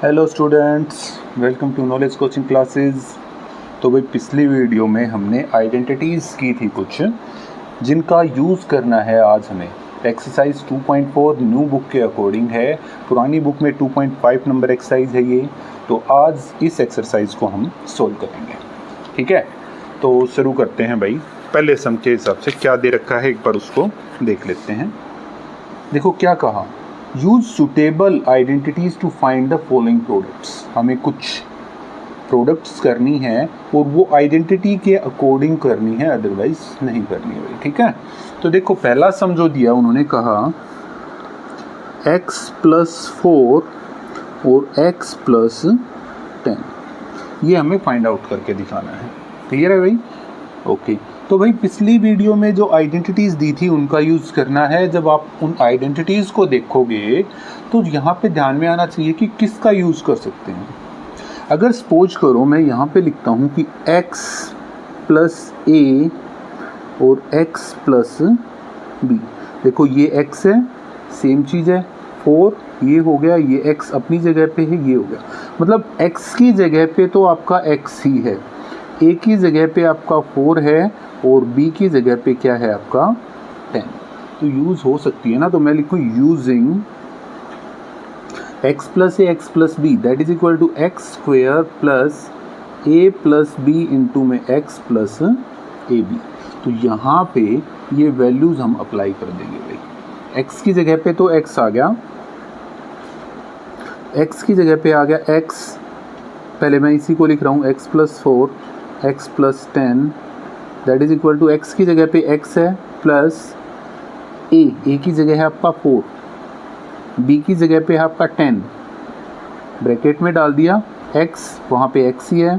Hello students, welcome to Knowledge Coaching Classes. तो भाई पिछली वीडियो में हमने आइडेंटिटीज़ की थी कुछ जिनका यूज़ करना है आज हमें। एक्सरसाइज 2.4 न्यू बुक के अकॉर्डिंग है, पुरानी बुक में 2.5 नंबर एक्सरसाइज है ये। तो आज इस एक्सरसाइज को हम सोल्व करेंगे, ठीक है। तो शुरू करते हैं भाई। पहले सम के हिसाब से क्या दे रखा है एक बार उसको देख लेते हैं। देखो क्या कहा, use suitable identities to find the following products. हमें कुछ प्रोडक्ट्स करनी है और वो आइडेंटिटी के अकॉर्डिंग करनी है, अदरवाइज नहीं करनी है भाई, ठीक है। तो देखो पहला सम जो दिया उन्होंने कहा x + 4 और x + 10, ये हमें फाइंड आउट करके दिखाना है। क्लियर है भाई? ओके। तो भाई पिछली वीडियो में जो आइडेंटिटीज़ दी थी उनका यूज़ करना है। जब आप उन आइडेंटिटीज़ को देखोगे तो यहाँ पे ध्यान में आना चाहिए कि किसका यूज़ कर सकते हैं। अगर सपोज करो मैं यहाँ पे लिखता हूँ कि x + a और x + b। देखो ये x है, सेम चीज़ है, 4 ये हो गया, ये x अपनी जगह पे है, ये हो गया। मतलब x की जगह पे तो आपका x ही है, a की जगह पे आपका 4 है और b की जगह पे क्या है आपका 10। तो यूज़ हो सकती है ना। तो मैं लिखूँ using x + a x + b that is equal to x² + a + b into में x + ab। तो यहाँ पे ये वैल्यूज़ हम अप्लाई कर देंगे भाई। x की जगह पे तो x आ गया, x की जगह पे आ गया x, पहले मैं इसी को लिख रहा हूँ x + 4 x + 10 that is equal to x की जगह पे x है प्लस a की जगह है आपका 4, b की जगह पे है आपका 10, ब्रैकेट में डाल दिया x, वहाँ पे x ही है,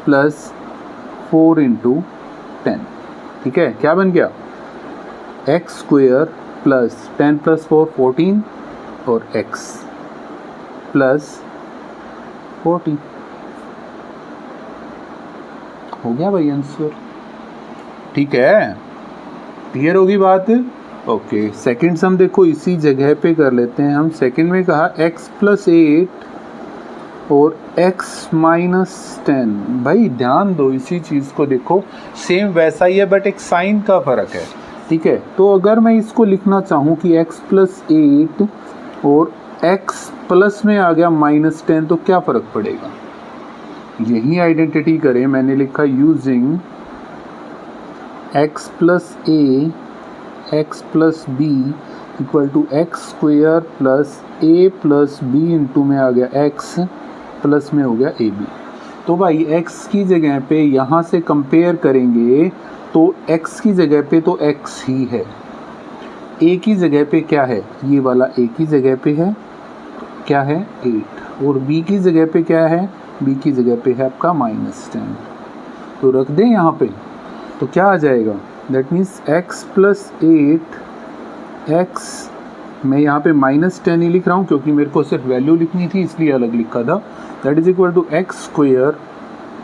प्लस 4 × 10, ठीक है। क्या बन गया x² + 10 + 4 14 और x + 40 हो गया भाई आंसर, ठीक है। क्लियर होगी बात? ओके। सेकंड सम देखो इसी जगह पे कर लेते हैं हम। सेकंड में कहा x + 8 और x - 10। भाई ध्यान दो, इसी चीज़ को देखो, सेम वैसा ही है बट एक साइन का फ़र्क है, ठीक है। तो अगर मैं इसको लिखना चाहूँ कि x + 8 और x प्लस में आ गया -10, तो क्या फ़र्क पड़ेगा? यही आइडेंटिटी करें, मैंने लिखा using x + a x + b equal to x² + a + b into में आ गया x प्लस में हो गया ab। तो भाई x की जगह पे यहाँ से कंपेयर करेंगे तो x की जगह पे तो x ही है, a की जगह पे क्या है, ये वाला a की जगह पे है, क्या है 8, और b की जगह पे क्या है, b की जगह पे है आपका -10। तो रख दें यहाँ पे, तो क्या आ जाएगा, दैट मीन्स x + 8 x, मैं यहाँ पे -10 ही लिख रहा हूँ क्योंकि मेरे को सिर्फ वैल्यू लिखनी थी इसलिए अलग लिखा था, that is equal to x²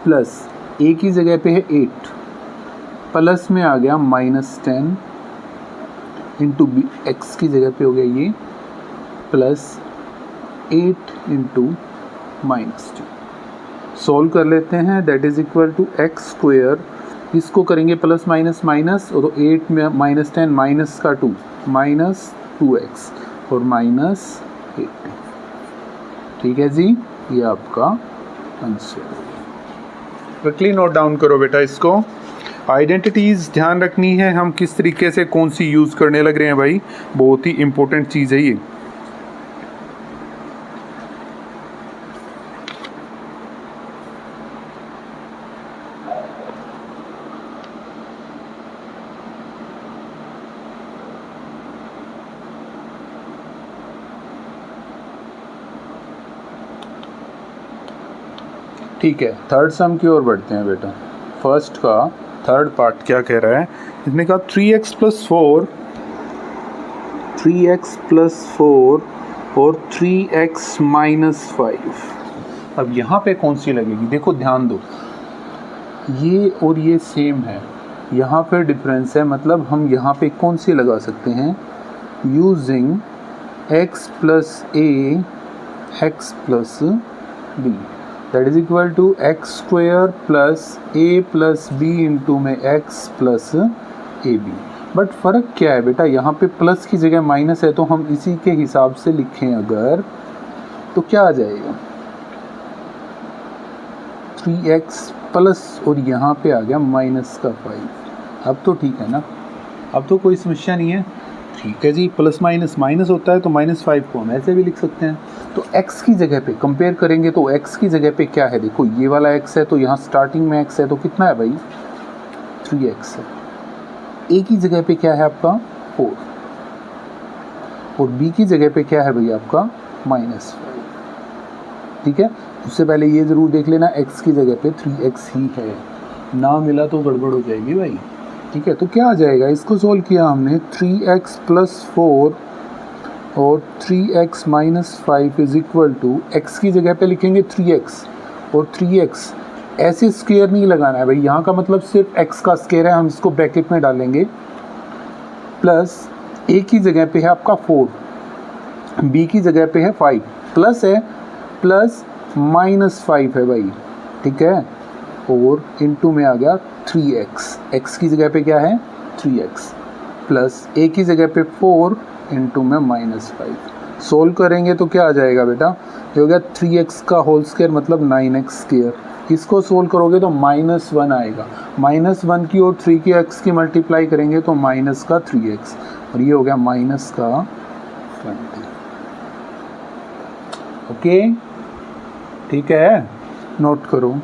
plus a की जगह पे है 8 प्लस में आ गया -10 इंटू b, x की जगह पे हो गया ये प्लस 8 × -2। सॉल्व कर लेते हैं, that is equal to x², इसको करेंगे प्लस माइनस माइनस, और 8 में -10 माइनस का 2 -2x और -8, ठीक है जी। ये आपका आंसर। क्विकली नोट डाउन करो बेटा इसको। आइडेंटिटीज़ ध्यान रखनी है, हम किस तरीके से कौन सी यूज़ करने लग रहे हैं भाई, बहुत ही इंपॉर्टेंट चीज़ है ये। ठीक है, थर्ड सम की ओर बढ़ते हैं बेटा। फर्स्ट का थर्ड पार्ट क्या कह रहा है, इसने कहा 3x + 4 और 3x - 5। अब यहाँ पे कौन सी लगेगी, देखो ध्यान दो, ये और ये सेम है, यहाँ पे डिफरेंस है, मतलब हम यहाँ पे कौन सी लगा सकते हैं, using x + a x plus B that is equal to x square plus a plus b into में x plus A b. But फ़र्क क्या है बेटा, यहाँ पे प्लस की जगह माइनस है, तो हम इसी के हिसाब से लिखें अगर तो क्या आ जाएगा 3x प्लस और यहाँ पे आ गया माइनस का 5। अब तो ठीक है ना, अब तो कोई समस्या नहीं है। ठीक है जी, प्लस माइनस माइनस होता है तो -5 को हम ऐसे भी लिख सकते हैं। तो x की जगह पे कंपेयर करेंगे तो x की जगह पे क्या है, देखो ये वाला x है तो यहाँ स्टार्टिंग में x है तो कितना है भाई 3x है। a की जगह पे क्या है आपका 4 और b की जगह पे क्या है भाई आपका -5। ठीक है, उससे पहले ये ज़रूर देख लेना x की जगह पे 3x ही है, ना मिला तो गड़बड़ हो जाएगी भाई। ठीक है, तो क्या आ जाएगा, इसको सोल्व किया हमने 3x प्लस 4 और 3x minus 5 is equal to x की जगह पे लिखेंगे 3x और 3x ऐसे स्क्वायर नहीं लगाना है भाई, यहाँ का मतलब सिर्फ x का स्क्वायर है, हम इसको ब्रैकेट में डालेंगे। प्लस a की जगह पे है आपका 4, b की जगह पे है 5, प्लस है प्लस -5 है भाई। ठीक है, और इनटू में आ गया 3x, x की जगह पे क्या है 3x प्लस a की जगह पे 4 इंटू में -5। सोल्व करेंगे तो क्या आ जाएगा बेटा, ये हो गया 3x का होल स्क्वायर मतलब 9x स्क्वायर। इसको सोल्व करोगे तो -1 आएगा, -1 की और 3 की x की मल्टीप्लाई करेंगे तो माइनस का 3x और ये हो गया माइनस का 20। ओके ठीक है, नोट करो।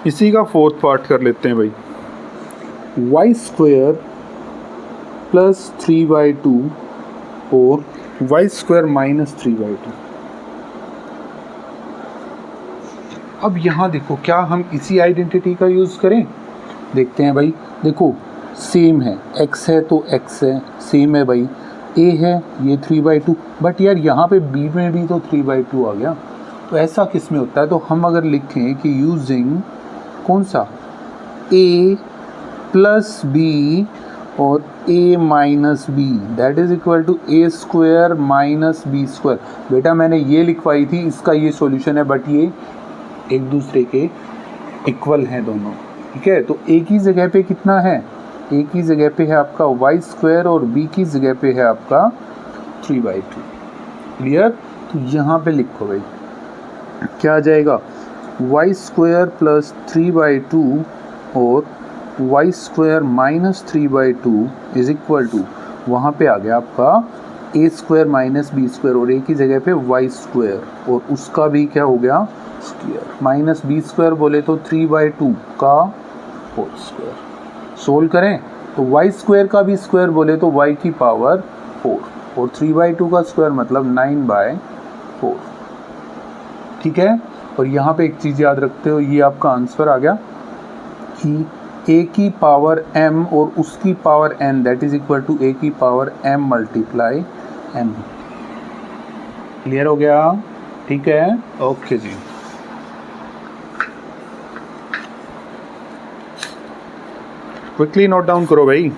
इसी का फोर्थ पार्ट कर लेते हैं भाई, वाई स्क्वायर प्लस 3/2 और वाई स्क्वायर माइनस 3/2। अब यहाँ देखो, क्या हम इसी आइडेंटिटी का यूज़ करें, देखते हैं भाई। देखो सेम है, x है तो x है, सेम है भाई, a है ये 3/2, बट यार यहाँ पे b में भी तो 3/2 आ गया, तो ऐसा किस में होता है। तो हम अगर लिखें कि यूजिंग कौन सा a प्लस b और a minus B that is equal to a square minus b square. बेटा मैंने ये लिखवाई थी, इसका ये सॉल्यूशन है, बट ये एक दूसरे के इक्वल हैं दोनों। ठीक है, तो a की जगह पे कितना है, a की जगह पे है आपका वाई स्क्वायर और b की जगह पे है आपका 3/2। क्लियर, तो यहाँ पे लिखो भाई क्या आ जाएगा, वाई स्क्वायर प्लस 3/2 और Y square minus 3/2 is equal to, वहाँ पे आ गया आपका a square minus B square और a की जगह पे वाई स्क्वायर और उसका भी क्या हो गया स्क्वायर, माइनस बी स्क्वायर बोले तो 3/2 का होल स्क्वायर। सोल्व करें तो वाई स्क्वायर का भी स्क्वायर बोले तो y की पावर 4 और 3/2 का स्क्वायर मतलब 9/4। ठीक है, और यहाँ पे एक चीज़ याद रखते हो, ये आपका आंसर आ गया कि a की पावर m और उसकी power n that is equal to a की power m multiply n। Clear हो गया, ठीक है, ओके जी। क्विकली नोट डाउन करो भाई।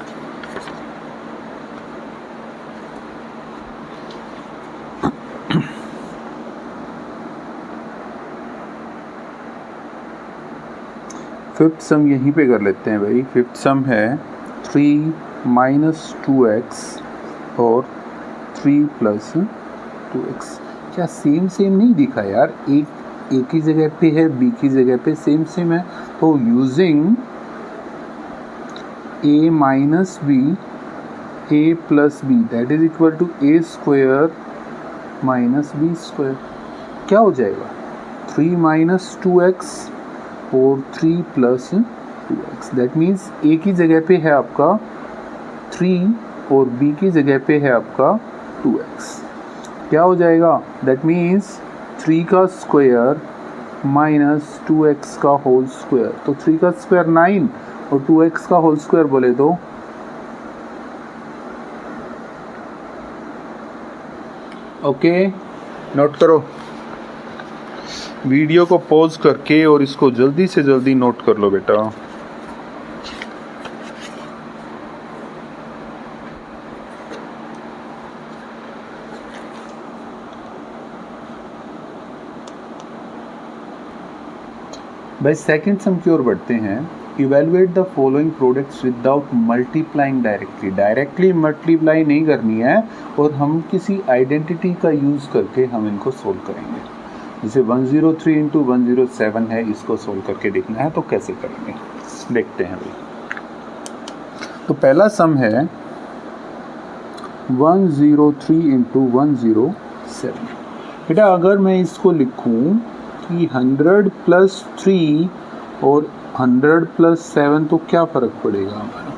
फिफ्थ सम यहीं पे कर लेते हैं भाई। फिफ्थ सम है 3 माइनस 2x और 3 प्लस 2x। क्या सेम सेम नहीं दिखा यार, एक a की जगह पे है b की जगह पे सेम सेम है, तो using a minus B a plus B that is equal to a square minus B square, क्या हो जाएगा 3 माइनस 2x और 3 plus 2x। That means a की जगह पे है आपका 3 और b की जगह पे है आपका 2x, क्या हो जाएगा, दैट मीन्स 3 का स्क्वायर माइनस 2x का होल स्क्वायर, तो 3 का स्क्वायर 9 और 2x का होल स्क्वायर बोले तो ओके। नोट करो, वीडियो को पॉज करके और इसको जल्दी से जल्दी नोट कर लो बेटा। भाई सेकंड सम की ओर बढ़ते हैं। Evaluate the following products without multiplying directly. Directly multiply नहीं करनी है और हम किसी आइडेंटिटी का यूज़ करके हम इनको सोल्व करेंगे। जैसे 103 इंटू 107 है, इसको सोल्व करके देखना है तो कैसे करेंगे देखते हैं भाई। तो पहला सम है 103 इंटू 107। बेटा अगर मैं इसको लिखूं कि 100 प्लस 3 और 100 प्लस 7 तो क्या फ़र्क पड़ेगा हमारा,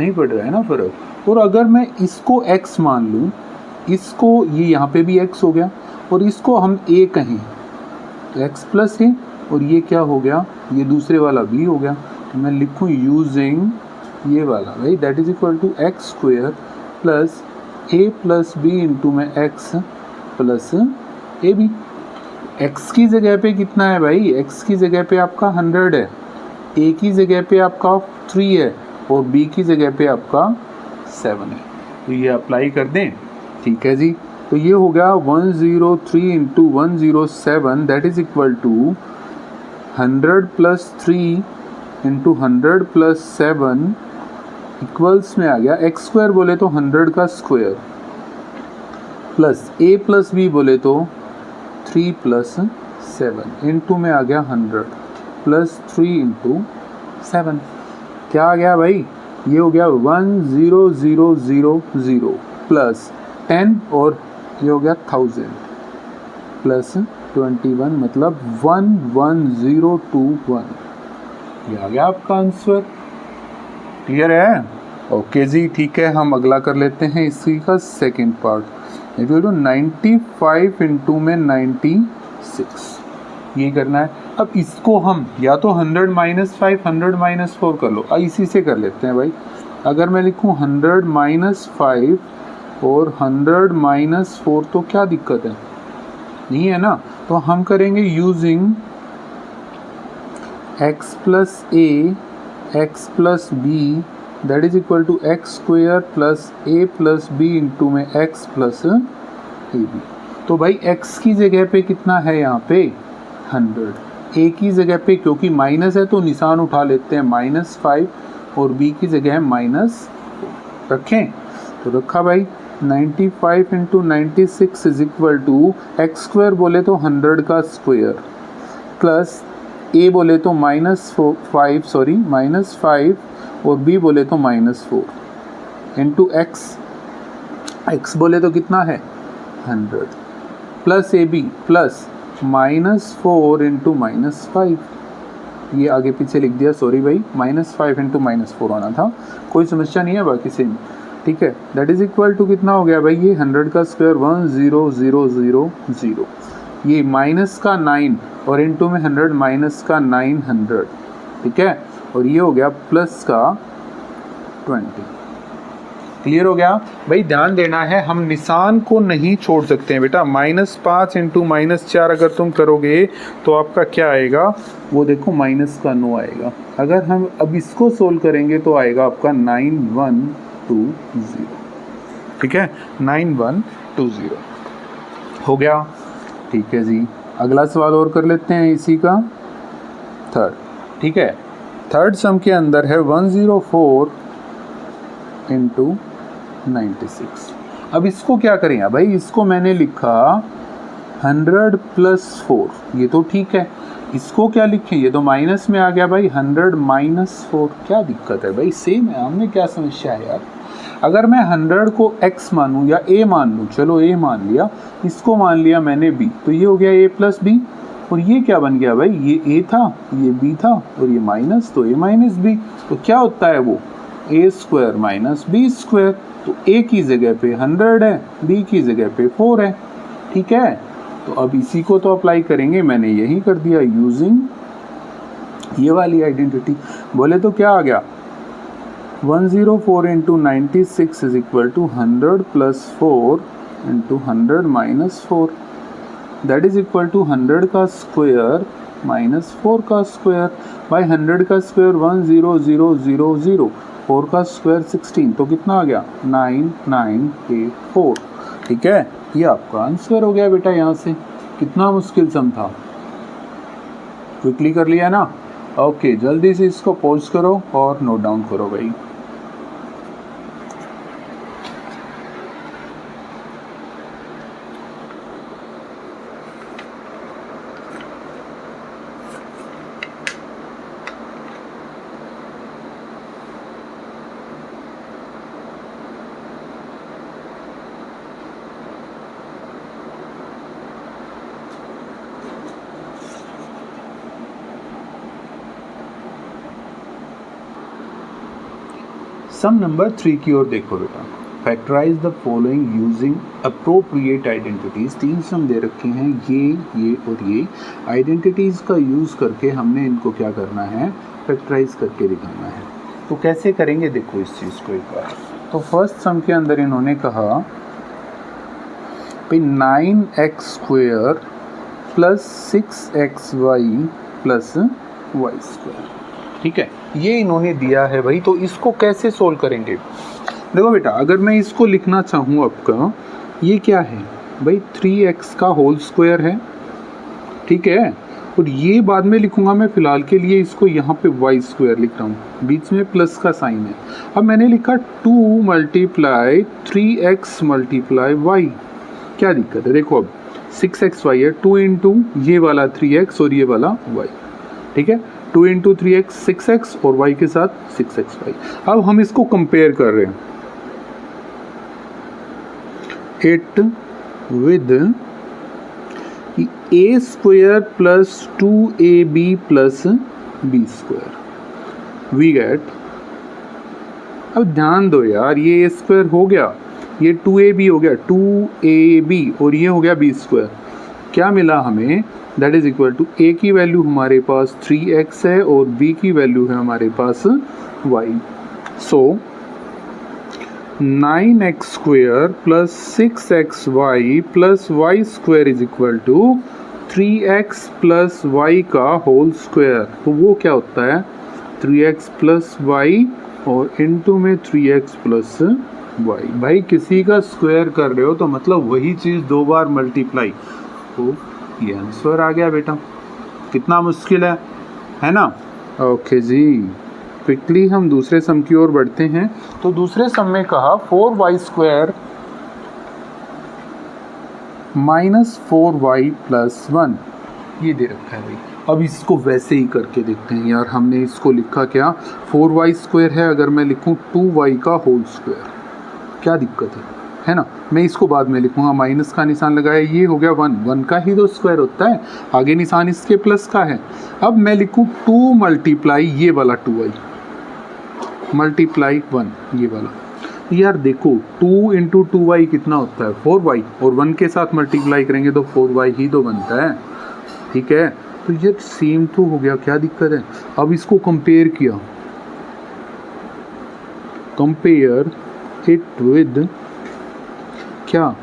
नहीं पड़ रहा है ना फ़र्क। और अगर मैं इसको x मान लूँ, इसको ये यहाँ पे भी x हो गया और इसको हम a कहें तो x प्लस है और ये क्या हो गया, ये दूसरे वाला b हो गया। तो मैं लिखूँ यूजिंग ये वाला भाई that is equal to X square plus a plus b into में x प्लस ए बी। x की जगह पे कितना है भाई, x की जगह पे आपका 100 है, a की जगह पे आपका 3 है और b की जगह पे आपका 7 है। तो ये अप्लाई कर दें, ठीक है जी। तो ये हो गया 103 into 107 that is equal to 100 plus 3 into 100 plus 7 equals में आ गया एक्स स्क्वायर बोले तो 100 का square plus a plus b बोले तो 3 प्लस 7 इंटू में आ गया 100 प्लस 3 इंटू 7 क्या आ गया भाई, ये हो गया 10000 प्लस 10 और ये हो गया 1000 प्लस 21 मतलब 11021। ये आ गया आपका आंसर। क्लियर है? ओके जी, ठीक है। हम अगला कर लेते हैं इसी का second part. It will 95 into में 96 ये करना है। अब इसको हम या तो 100 माइनस 5 100 माइनस 4 कर लो, इसी से कर लेते हैं भाई। अगर मैं लिखूँ 100 माइनस 5 और 100 माइनस 4 तो क्या दिक्कत है, नहीं है ना। तो हम करेंगे using x plus a x plus b that is equal to X square plus a plus b into में x प्लस ए बी। तो भाई x की जगह पे कितना है यहाँ पे 100, a की जगह पे क्योंकि माइनस है तो निशान उठा लेते हैं -5 और b की जगह है -4 रखें। तो रखा भाई 95 into 96 is equal to x square बोले तो 100 का स्क्वायर प्लस a बोले तो -5 और b बोले तो -4 इंटू x बोले तो कितना है 100 प्लस ए बी प्लस -4 इंटू -5। ये आगे पीछे लिख दिया, सॉरी भाई, -5 इंटू -4 आना था, कोई समस्या नहीं है बाकी सेम, ठीक है। दैट इज इक्वल टू कितना हो गया भाई, ये 100 का स्क्वायर 10000, ये माइनस का 9 और इंटू में 100 माइनस का 900, ठीक है। और ये हो गया प्लस का 20। क्लियर हो गया भाई। ध्यान देना है, हम निशान को नहीं छोड़ सकते हैं बेटा। -5 इंटू -4 अगर तुम करोगे तो आपका क्या आएगा, वो देखो माइनस का 9 आएगा। अगर हम अब इसको सोल्व करेंगे तो आएगा आपका 9120, ठीक है, 9120 हो गया, ठीक है जी। अगला सवाल और कर लेते हैं इसी का थर्ड, ठीक है। थर्ड सम के अंदर है 104 इंटू 96। अब इसको क्या करें भाई, इसको मैंने लिखा 100 प्लस 4, ये तो ठीक है। इसको क्या लिखें, ये तो माइनस में आ गया भाई, 100 माइनस 4, क्या दिक्कत है भाई, सेम है, हमने क्या समस्या है यार। अगर मैं 100 को x मानूँ या a मान लूँ, चलो a मान लिया, इसको मान लिया मैंने b, तो ये हो गया a प्लस b। और ये क्या बन गया भाई, ये a था, ये b था और ये माइनस, तो a माइनस b, तो क्या होता है वो a square minus b square. तो a की जगह पे 100 है, b की जगह पे 4 है, ठीक है। तो अब इसी को तो अप्लाई करेंगे, मैंने यही कर दिया यूजिंग ये वाली आइडेंटिटी। बोले तो क्या आ गया, 104 into 96 is equal to 100 plus 4 into 100 minus 4 that is equal to 100 का स्क्वायर माइनस 4 का स्क्वायर बाई 100 का स्क्वायर 10000, 4 का स्क्वायर 16, तो कितना आ गया 9984, ठीक है। ये आपका आंसर हो गया बेटा। यहाँ से कितना मुश्किल सम था, क्विकली कर लिया ना? ओके, जल्दी से इसको पॉज करो और नोट डाउन करो भाई। सम नंबर 3 की ओर देखो बेटा। Factorise the following using appropriate identities. 3 sum दे रखे हैं, ये और ये। आइडेंटिटीज का यूज करके हमने इनको क्या करना है, फैक्टराइज करके दिखाना है। तो कैसे करेंगे देखो इस चीज को एक बार। तो फर्स्ट सम के अंदर इन्होंने कहा 9x² plus 6xy plus y²। ठीक है, ये इन्होंने दिया है भाई। तो इसको कैसे सोल्व करेंगे? देखो बेटा, अगर मैं इसको लिखना चाहूँ आपका, ये क्या है भाई, 3x का होल स्क्वायर है। ठीक है, और ये बाद में लिखूंगा मैं, फिलहाल के लिए इसको यहाँ पे y² लिख रहा हूँ, बीच में प्लस का साइन है। अब मैंने लिखा 2 मल्टीप्लाई 3x मल्टीप्लाई y। क्या दिक्कत है? देखो अब 6xy है, 2 इंटू ये वाला 3x और ये वाला y। ठीक है, 2 इंटू 3x 6x और y के साथ 6xy। अब हम इसको कंपेयर कर रहे हैं it with a² plus 2ab plus b²। We get, अब ध्यान दो यार, ये a² हो गया, ये 2ab हो गया, 2ab और ये हो गया b²। क्या मिला हमें? That is equal to a की वैल्यू हमारे पास 3x है और b की वैल्यू है हमारे पास y। So 9x² plus 6xy plus y² is equal to 3x plus y का होल स्क्वायर। तो वो क्या होता है, 3x प्लस y और इनटू में 3x प्लस y। भाई किसी का स्क्वायर कर रहे हो तो मतलब वही चीज़ 2 बार मल्टीप्लाई। तो ये आंसर आ गया बेटा। कितना मुश्किल है ना? ओके जी, क्विकली हम दूसरे सम की ओर बढ़ते हैं। तो दूसरे सम में कहा 4y² माइनस 4y प्लस 1। ये दे रखा है भाई। अब इसको वैसे ही करके देखते हैं यार। हमने इसको लिखा क्या, 4y² है, अगर मैं लिखूं 2y का होल स्क्वायर, क्या दिक्कत है ना? मैं इसको बाद में लिखूंगा, माइनस का निशान लगाया, ये हो गया 1 का ही तो स्क्वायर होता है, आगे निशान इसके प्लस का है। अब मैं लिखूं 2 मल्टीप्लाई ये वाला 2y मल्टीप्लाई 1 ये वाला। यार देखो 2 इंटू 2y कितना होता है, 4y, और 1 के साथ मल्टीप्लाई करेंगे तो 4y ही तो बनता है। ठीक है, तो ये सेम तो हो गया, क्या दिक्कत है? अब इसको कंपेयर किया, कंपेयर इट विद क्या,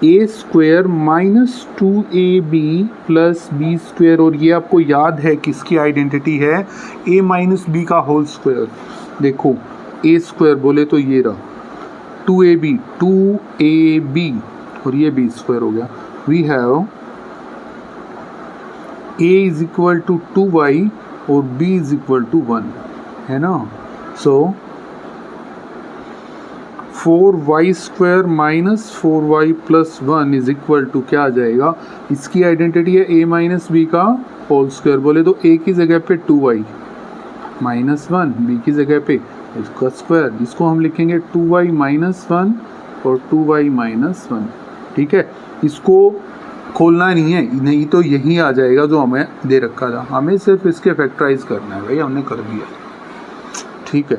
a² minus 2ab plus b²। और ये आपको याद है किसकी आइडेंटिटी है, a माइनस b का होल स्क्वायर। देखो a² बोले तो ये रहा 2ab और ये b² हो गया। We have a is equal to 2y और b इज इक्वल टू 1, है ना? So 4y² minus 4y plus 1 is equal to क्या आ जाएगा, इसकी आइडेंटिटी है a माइनस b का होल स्क्वायर। बोले तो a की जगह पे 2y माइनस 1, b की जगह पे इसका स्क्वायर। इसको हम लिखेंगे 2y माइनस 1 और 2y माइनस 1। ठीक है, इसको खोलना नहीं है, नहीं तो यही आ जाएगा जो हमें दे रखा था। हमें सिर्फ इसके फैक्टराइज करना है भाई, हमने कर दिया। ठीक है,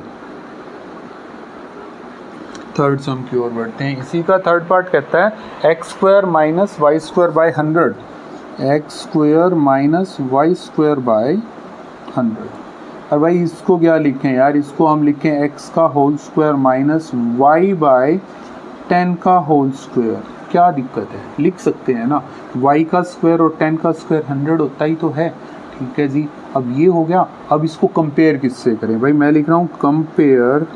थर्ड सम की ओर बढ़ते हैं। इसी का थर्ड पार्ट कहता है x² minus y² bye 100। x² minus y² bye 100। और भाई इसको क्या लिखें यार, इसको हम लिखें x का whole square minus y by 10 का होल स्क्वायर। क्या दिक्कत है, लिख सकते हैं ना। y का स्क्वायर और 10 का स्क्वायर 100 होता ही तो है। ठीक है जी, अब ये हो गया। अब इसको कंपेयर किससे करें भाई, मैं लिख रहा हूँ कंपेयर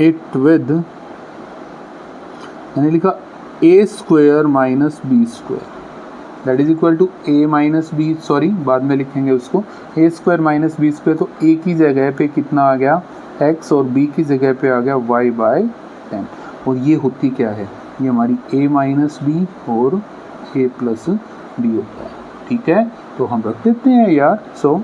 इट विद, मैंने लिखा a² minus b²। That is equal to A minus B, sorry बाद में लिखेंगे उसको, A square minus B square, तो ए की जगह पे कितना आ गया x और b की जगह पे आ गया y बाय 10। और ये होती क्या है, ये हमारी a माइनस बी और a प्लस बी होता है। ठीक है, तो हम रख देते हैं यार। So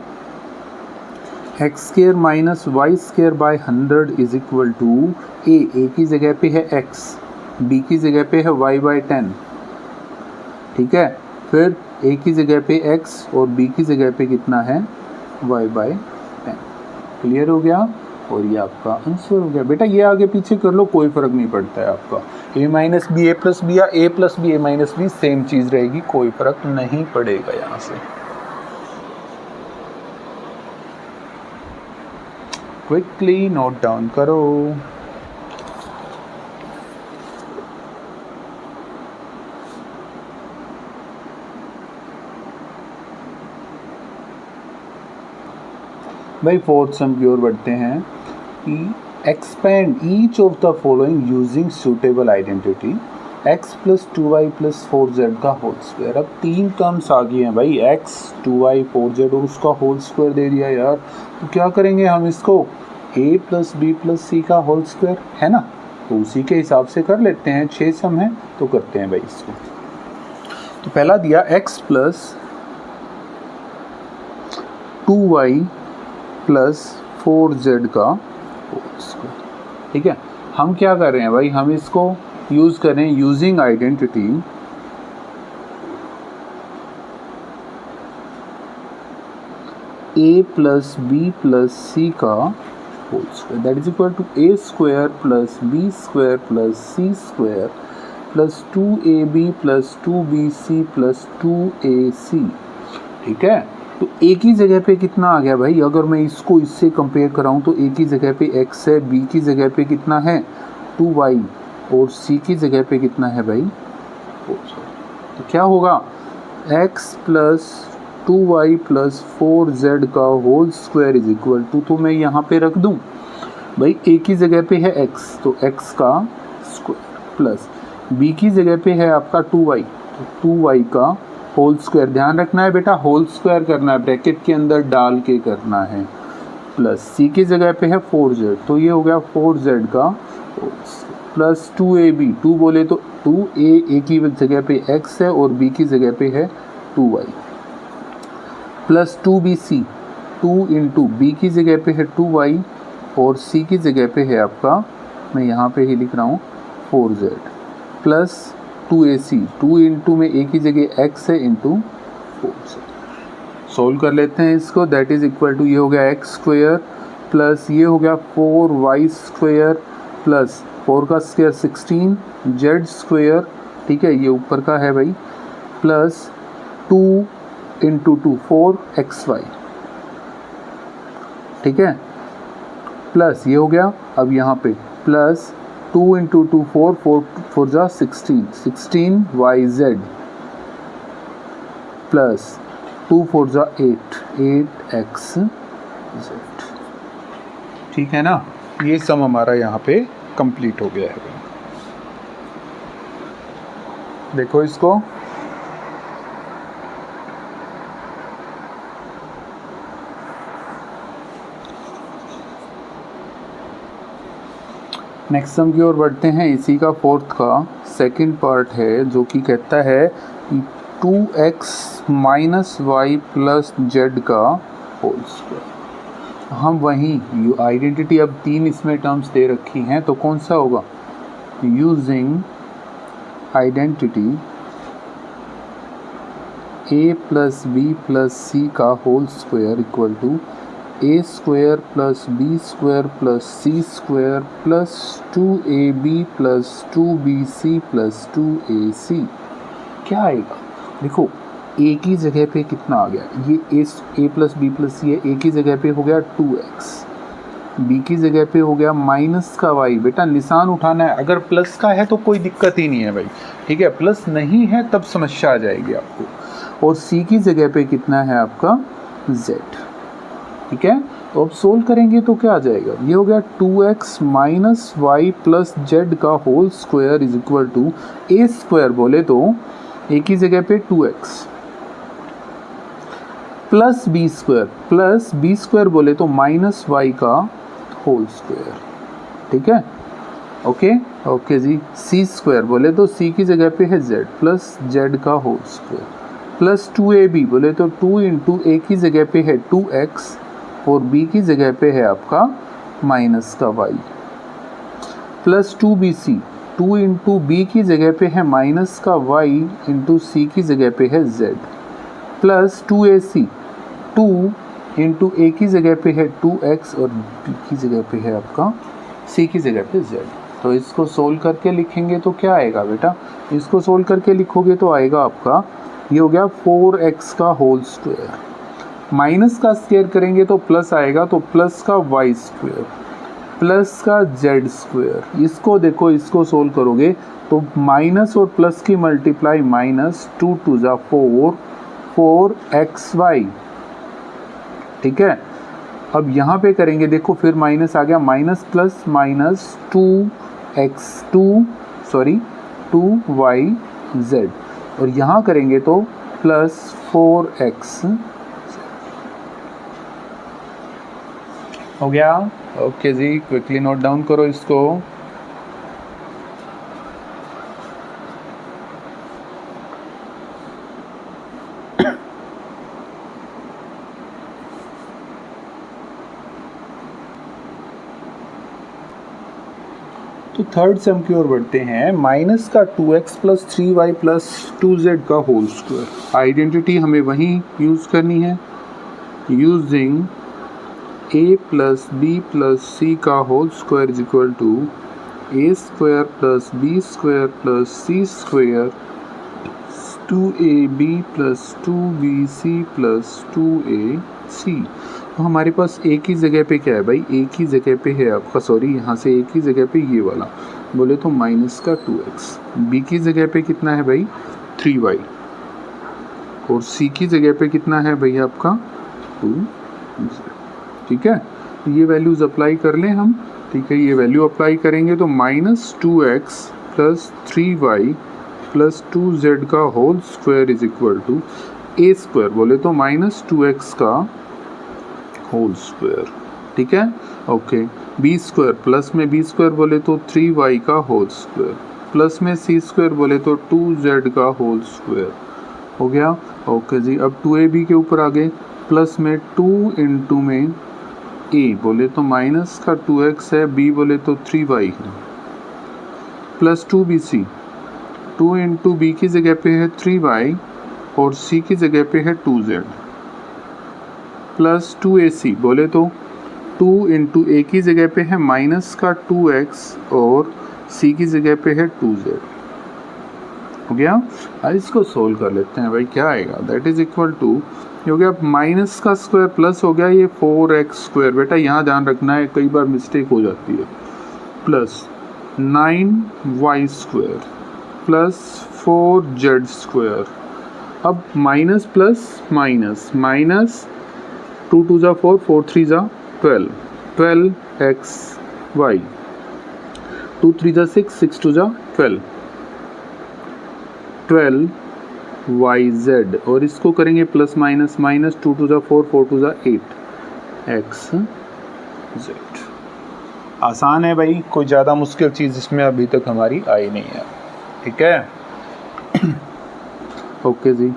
x square minus y square by 100 is equal to a की जगह पे है x, b की जगह पे है y बाय 10। ठीक है, फिर a की जगह पे x और b की जगह पे कितना है y बाय 10। क्लियर हो गया, और ये आपका आंसर हो गया। बेटा ये आगे पीछे कर लो, कोई फ़र्क नहीं पड़ता है आपका, a minus b a plus b या a plus b a minus b same चीज़ रहेगी, कोई फ़र्क नहीं पड़ेगा यहाँ से। क्विकली नोट डाउन करो। भाई फोर्थ सम की ओर बढ़ते हैं कि expand each of the following using suitable identity x plus 2y plus 4z का होल स्क्वायर। अब तीन टर्म्स आ गए हैं भाई, x 2y 4z और उसका होल स्क्वायर दे दिया यार, तो क्या करेंगे हम इसको a plus b plus c का होल स्क्वायर है ना, तो उसी के हिसाब से कर लेते हैं। 6 सम है तो करते हैं भाई इसको। तो पहला दिया x plus 2y plus 4z का होल स्क्वायर। ठीक है, हम क्या कर रहे हैं भाई, हम इसको यूज़ करें using identity a plus B plus सी का whole square, that is equal to A square plus B square plus C square plus 2ab plus 2bc plus 2ac। ठीक है, तो a की जगह पे कितना आ गया भाई, अगर मैं इसको इससे कंपेयर कराऊं तो a की जगह पे x है, b की जगह पे कितना है 2y और c की जगह पे कितना है भाई 4। तो क्या होगा x plus 2y plus 4z का whole square is equal to, तो मैं यहाँ पे रख दूँ भाई a की जगह पे है x, तो x का स्क्वायर प्लस b की जगह पे है आपका 2y, तो 2y का होल स्क्वायर। ध्यान रखना है बेटा, होल स्क्वायर करना है, ब्रैकेट के अंदर डाल के करना है, प्लस c की जगह पे है 4z, तो ये हो गया 4z का प्लस 2ab, 2 बोले तो 2a की जगह पे x है और b की जगह पे है 2y plus 2bc, 2 into B की जगह पे है 2y और c की जगह पे है आपका, मैं यहाँ पे ही लिख रहा हूँ 4z प्लस 2ac, 2 इंटू में a की जगह x है इंटू 4z। सोल्व कर लेते हैं इसको, दैट इज इक्वल टू ये हो गया x स्क्वायर प्लस ये हो गया 4y स्क्वायर प्लस 4 का स्क्वायर 16 z स्क्वायर। ठीक है, ये ऊपर का है भाई, प्लस 2 इंटू 2 4xy। ठीक है, प्लस ये हो गया, अब यहाँ पे प्लस 2 इंटू 2 4 4 जा 16 प्लस 2 4 जा 8xz। ठीक है ना, ये सम हमारा यहाँ पे कंप्लीट हो गया है। देखो इसको, नेक्स्ट सम की ओर बढ़ते हैं। इसी का फोर्थ का सेकंड पार्ट है जो कि कहता है 2x minus Y plus Z का होल स्क्वायर। हम वहीं आइडेंटिटी, अब 3 इसमें टर्म्स दे रखी हैं, तो कौन सा होगा, using identity a plus B plus सी का whole square equal to A square plus B square plus C square plus 2ab plus 2bc plus 2ac। क्या आएगा, देखो a की जगह पे कितना आ गया, ये a प्लस बी प्लस सी है, a की जगह पे हो गया 2x, b की जगह पे हो गया माइनस का y। बेटा निशान उठाना है, अगर प्लस का है तो कोई दिक्कत ही नहीं है भाई, ठीक है, प्लस नहीं है तब समस्या आ जाएगी आपको। और c की जगह पे कितना है आपका z। ठीक है, तो अब सोल्व करेंगे तो क्या आ जाएगा, ये हो गया 2x minus Y plus Z का whole square is equal to A square बोले तो ए की जगह पे 2x प्लस बी स्क्वायर बोले तो माइनस वाई का होल स्क्वायर, ठीक है। ओके जी। सी स्क्वायर बोले तो सी की जगह पे है z प्लस जेड का होल स्क्वायर प्लस 2ab बोले तो 2 इंटू ए की जगह पे है 2x और b की जगह पे है आपका माइनस का y plus 2bc 2 into B की जगह पे है माइनस का y इंटू सी की जगह पे है z प्लस 2ac 2 इंटू ए की जगह पे है 2x और बी की जगह पे है आपका सी की जगह पे z। तो इसको सोल्व करके लिखेंगे तो क्या आएगा बेटा, इसको सोल्व करके लिखोगे तो आएगा आपका, ये हो गया 4x का होल स्क्वायर, माइनस का स्क्वायर करेंगे तो प्लस आएगा, तो प्लस का y स्क्वायर प्लस का z स्क्वायर। इसको देखो, इसको सोल्व करोगे तो माइनस और प्लस की मल्टीप्लाई माइनस 2 2 जा 4xy, ठीक है। अब यहाँ पे करेंगे, देखो फिर माइनस आ गया, minus plus minus 2y z और यहाँ करेंगे तो प्लस 4x हो गया। ओके जी, क्विकली नोट डाउन करो इसको। तो थर्ड सम की ओर बढ़ते हैं। माइनस का 2x plus 3y plus 2z का होल स्क्वायर। आइडेंटिटी हमें वहीं यूज़ करनी है, using a plus B plus सी का whole square is equal to a square plus B square plus C square 2ab plus 2bc plus 2ac। तो हमारे पास a की जगह पे क्या है भाई, a की जगह पे है आपका, सॉरी यहाँ से a की जगह पे ये वाला बोले तो माइनस का 2x, b की जगह पे कितना है भाई 3y और c की जगह पे कितना है भाई आपका 2z, ठीक है। ये वैल्यूज अप्लाई कर लें हम, ठीक है। ये वैल्यू अप्लाई करेंगे तो minus 2x plus 3y plus 2z का whole square is equal to a square बोले तो माइनस 2x का होल स्क्वायर, ठीक है। ओके, बी स्क्वायर प्लस में बी स्क्वायर बोले तो 3y का होल स्क्वायर प्लस में सी स्क्वायर बोले तो 2z का होल स्क्वायर हो गया। ओके जी, अब 2ab के ऊपर आ गए, प्लस में 2 इंटू में a बोले तो माइनस का 2x है, b बोले तो 3y है, प्लस 2bc 2 इंटू बी की जगह पे है 3y और c की जगह पे है 2z प्लस 2ac बोले तो 2 इंटू ए की जगह पे है माइनस का 2x और c की जगह पे है 2z हो गया। अब इसको सोल्व कर लेते हैं भाई, क्या आएगा, दैट इज इक्वल टू हो गया माइनस का स्क्वायर प्लस हो गया ये 4x स्क्वायर, बेटा यहाँ ध्यान रखना है कई बार मिस्टेक हो जाती है, plus 9y square plus 4z square. अब माइनस प्लस माइनस, माइनस 2 2 जा 4 4 3 जा 12 12xy 2 3 जा 6 6 2 जा 12 12yz और इसको करेंगे प्लस माइनस, माइनस 2 2 जा 4 4 2 जा 8xz। आसान है भाई, कोई ज़्यादा मुश्किल चीज़ इसमें अभी तक हमारी आई नहीं है, ठीक है। ओके जी,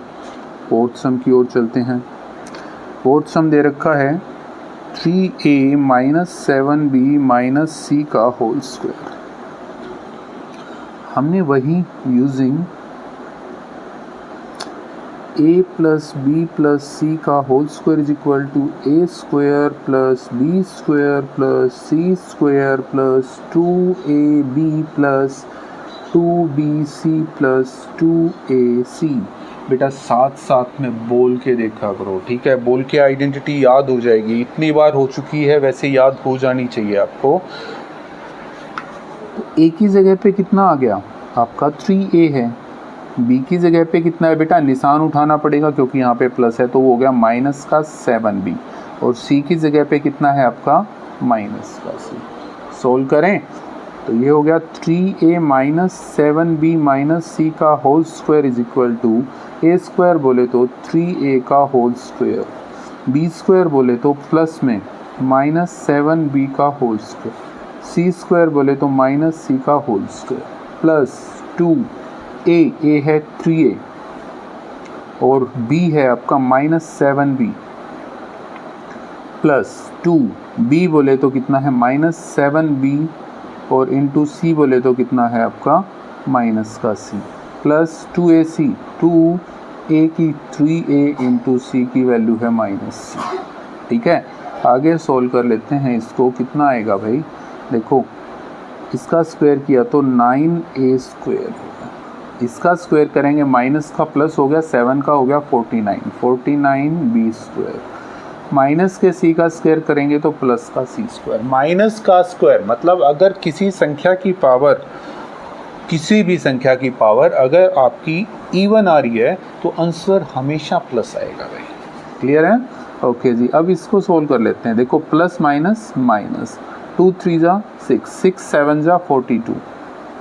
फोर्थ सम की ओर चलते हैं। फोर्थ सम दे रखा है 3a minus 7b minus C का होल स्क्वायर। हमने वही using a plus B plus सी का whole square is equal to a square plus B square plus C square plus 2ab plus 2bc plus 2ac। बेटा साथ साथ में बोल के देखा करो, ठीक है, बोल के आइडेंटिटी याद हो जाएगी, इतनी बार हो चुकी है, वैसे याद हो जानी चाहिए आपको। तो a की जगह पे कितना आ गया आपका 3a है, b की जगह पे कितना है बेटा, निशान उठाना पड़ेगा क्योंकि यहाँ पे प्लस है, तो वो हो गया माइनस का 7b और c की जगह पे कितना है आपका माइनस का c। सोल्व करें तो ये हो गया 3a minus 7b minus C का whole square is equal to A square बोले तो 3a का होल स्क्वायर, बी स्क्वायर बोले तो प्लस में माइनस 7b का होल स्क्वायर, सी स्क्वायर बोले तो माइनस सी का होल स्क्वायर प्लस 2a है 3a और b है आपका माइनस 7b प्लस 2b बोले तो कितना है माइनस 7b और इंटू सी बोले तो कितना है आपका माइनस का सी प्लस 2ac 2a की 3a इंटू सी की वैल्यू है माइनस सी। ठीक है, आगे सोल्व कर लेते हैं इसको। कितना आएगा भाई, देखो इसका स्क्वायर किया तो 9a स्क्वायर, इसका स्क्वायर करेंगे माइनस का प्लस हो गया 7 का हो गया 49b स्क्वायर, माइनस के सी का स्क्वायर करेंगे तो प्लस का सी स्क्वायर। माइनस का स्क्वायर मतलब अगर किसी संख्या की पावर, किसी भी संख्या की पावर अगर आपकी इवन आ रही है तो आंसर हमेशा प्लस आएगा भाई। क्लियर है? ओके जी, अब इसको सोल्व कर लेते हैं। देखो प्लस माइनस माइनस, 2 3 जा 6, 6 7 जा 42,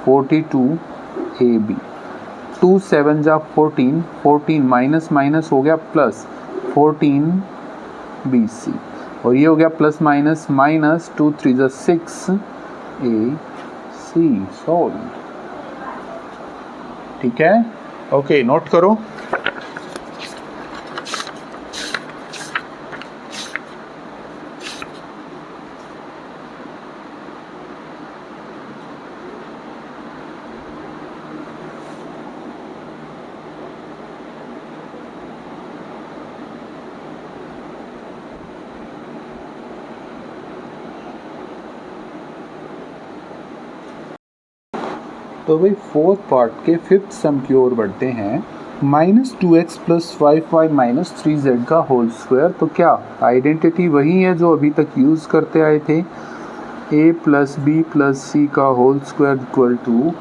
42ab, 2 7 जा 14, 14 माइनस माइनस हो गया प्लस 14bc और ये हो गया प्लस माइनस माइनस, 2 3 जा 6ac सोल्व। ठीक है, ओके नोट करो। तो भाई फोर्थ पार्ट के फिफ्थ सम की ओर बढ़ते हैं। Minus 2x plus 5y minus 3z का होल स्क्वायर। तो क्या आइडेंटिटी वही है जो अभी तक यूज़ करते आए थे, a प्लस बी प्लस सी का whole square equal to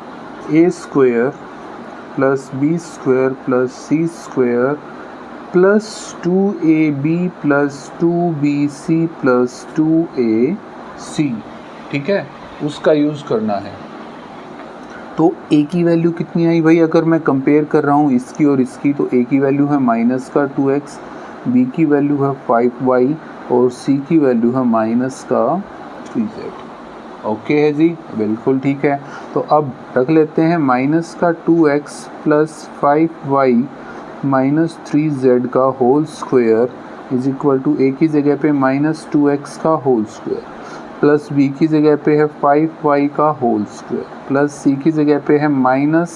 A square plus B square plus C square plus 2ab plus 2bc plus 2ac। ठीक है, उसका यूज़ करना है। तो a की वैल्यू कितनी आई भाई, अगर मैं कंपेयर कर रहा हूँ इसकी और इसकी, तो a की वैल्यू है माइनस का 2x, b की वैल्यू है 5y और c की वैल्यू है माइनस का 3z। ओके है जी, बिल्कुल ठीक है। तो अब रख लेते हैं माइनस का 2x plus 5y minus 3z का whole square is equal to a की जगह पे माइनस 2x का होल स्क्वायर प्लस b की जगह पे है 5y का होल स्क्वायर प्लस c की जगह पे है माइनस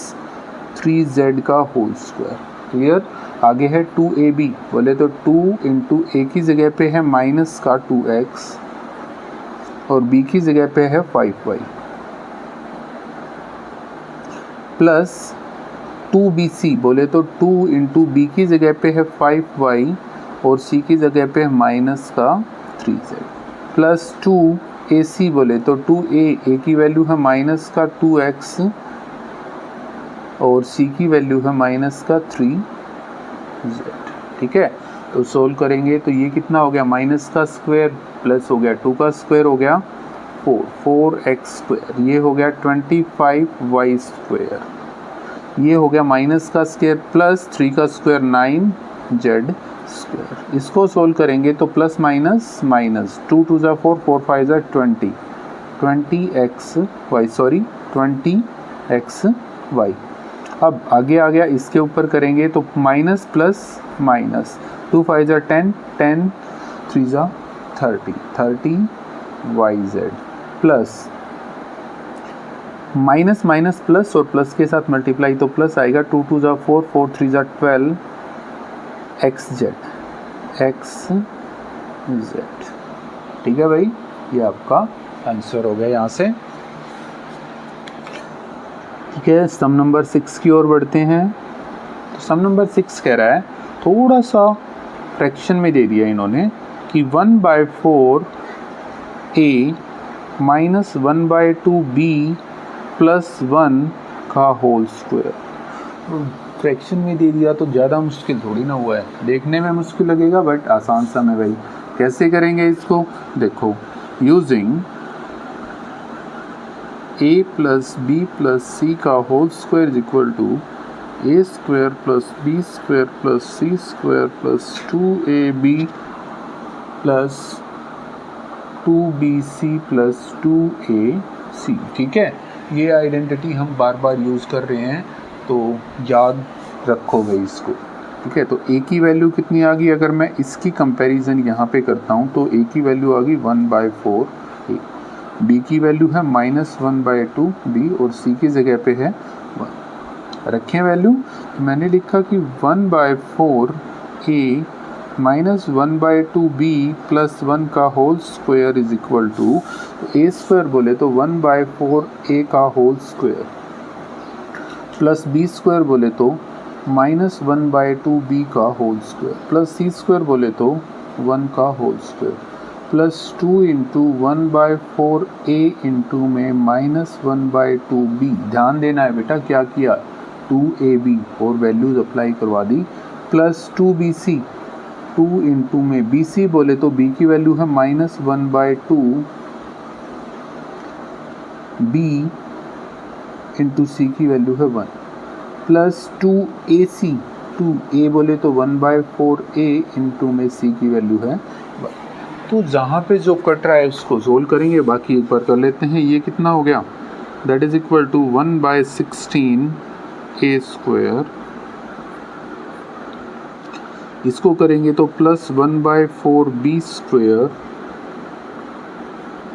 3z का होल स्क्वायर। क्लियर? आगे है 2ab, बोले तो 2 इंटू a की जगह पे है माइनस का 2x और b की जगह पे है 5y प्लस 2bc, बोले तो 2 इंटू b की जगह पे है 5y और c की जगह पे है माइनस का 3z प्लस 2ac, बोले तो 2a की वैल्यू है माइनस का 2x और c की वैल्यू है माइनस का 3z। ठीक है, तो सोल्व करेंगे तो ये कितना हो गया, माइनस का स्क्वायर प्लस हो गया 2 का स्क्वायर हो गया 4x स्क्वायर, ये हो गया 25y स्क्वायर, ये हो गया माइनस का स्क्वायर प्लस 3 का स्क्वायर 9z स्क्वायर। इसको सोल्व करेंगे तो प्लस माइनस माइनस 2 2 जा 4 4 5 जा 20xy। अब आगे आ गया, इसके ऊपर करेंगे तो माइनस प्लस माइनस 2 5 जा 10 10 3 जा 30 प्लस माइनस माइनस प्लस और प्लस के साथ मल्टीप्लाई तो प्लस आएगा 2 2 जा 4 4 3 जा 12 xz। ठीक है भाई, ये आपका आंसर हो गया यहाँ से। ठीक है, सम नंबर 6 की ओर बढ़ते हैं। तो सम नंबर 6 कह रहा है, थोड़ा सा फ्रैक्शन में दे दिया इन्होंने कि 1/4 a माइनस 1/2 b प्लस 1 का होल स्क्वायर। फ्रैक्शन में दे दिया तो ज़्यादा मुश्किल थोड़ी ना हुआ है, देखने में मुश्किल लगेगा बट आसान सा है भाई। कैसे करेंगे इसको, देखो using a plus B plus सी का whole square is equal to A square plus B square plus C square plus 2ab plus 2bc plus 2ac। ठीक है, ये आइडेंटिटी हम बार बार यूज़ कर रहे हैं तो याद रखोगे इसको। ठीक है, तो a की वैल्यू कितनी आ गई, अगर मैं इसकी कंपैरिजन यहाँ पे करता हूँ तो a की वैल्यू आ गई 1/4 a, b की वैल्यू है -1/2 b और c की जगह पे है 1। रखें वैल्यू, तो मैंने लिखा कि 1/4 a -1/2 b प्लस 1 का whole square is equal to, a square बोले तो 1/4 a का whole square plus b square बोले तो -1/2 b का whole square plus c square बोले तो 1 का whole square plus 2 into 1/4 a into में -1/2 b। ध्यान देना है बेटा, क्या किया, 2ab और वैल्यूज अप्लाई करवा दी, प्लस 2bc 2 इंटू में bc बोले तो b की वैल्यू है -1/2 b इंटू c की वैल्यू है 1 प्लस 2ac 2a बोले तो 1/4 a इंटू में c की वैल्यू है 1। तो जहाँ पे जो कट रहा है उसको सोल्व करेंगे, बाकी एक बार कर लेते हैं। ये कितना हो गया, that is equal to 1/16 a square, इसको करेंगे तो प्लस 1/4 b स्क्वायर,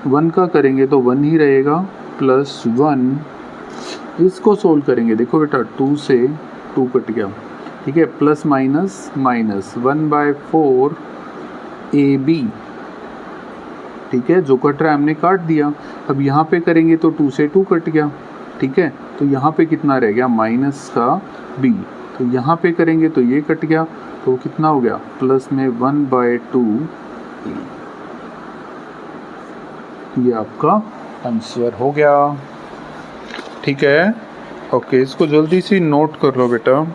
1 का करेंगे तो 1 ही रहेगा प्लस 1, इसको सोल्व करेंगे, देखो बेटा 2 से 2 कट गया। ठीक है, प्लस माइनस माइनस 1/4 ab। ठीक है, जो कट रहा है हमने काट दिया। अब यहाँ पे करेंगे तो 2 से 2 कट गया। ठीक है, तो यहाँ पे कितना रह गया, माइनस का b, तो यहाँ पे करेंगे तो ये कट गया, तो कितना हो गया, प्लस में 1/2। ये आपका आंसर हो गया। ठीक है, ओके, इसको जल्दी से नोट कर लो बेटा।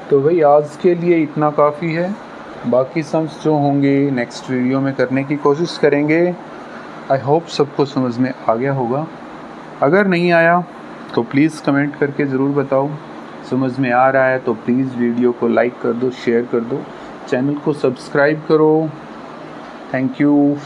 तो भाई आज के लिए इतना काफ़ी है, बाकी सम्स जो होंगे नेक्स्ट वीडियो में करने की कोशिश करेंगे। आई होप सबको समझ में आ गया होगा। अगर नहीं आया तो प्लीज़ कमेंट करके ज़रूर बताओ। समझ में आ रहा है तो प्लीज़ वीडियो को लाइक कर दो, शेयर कर दो, चैनल को सब्सक्राइब करो। Thank you.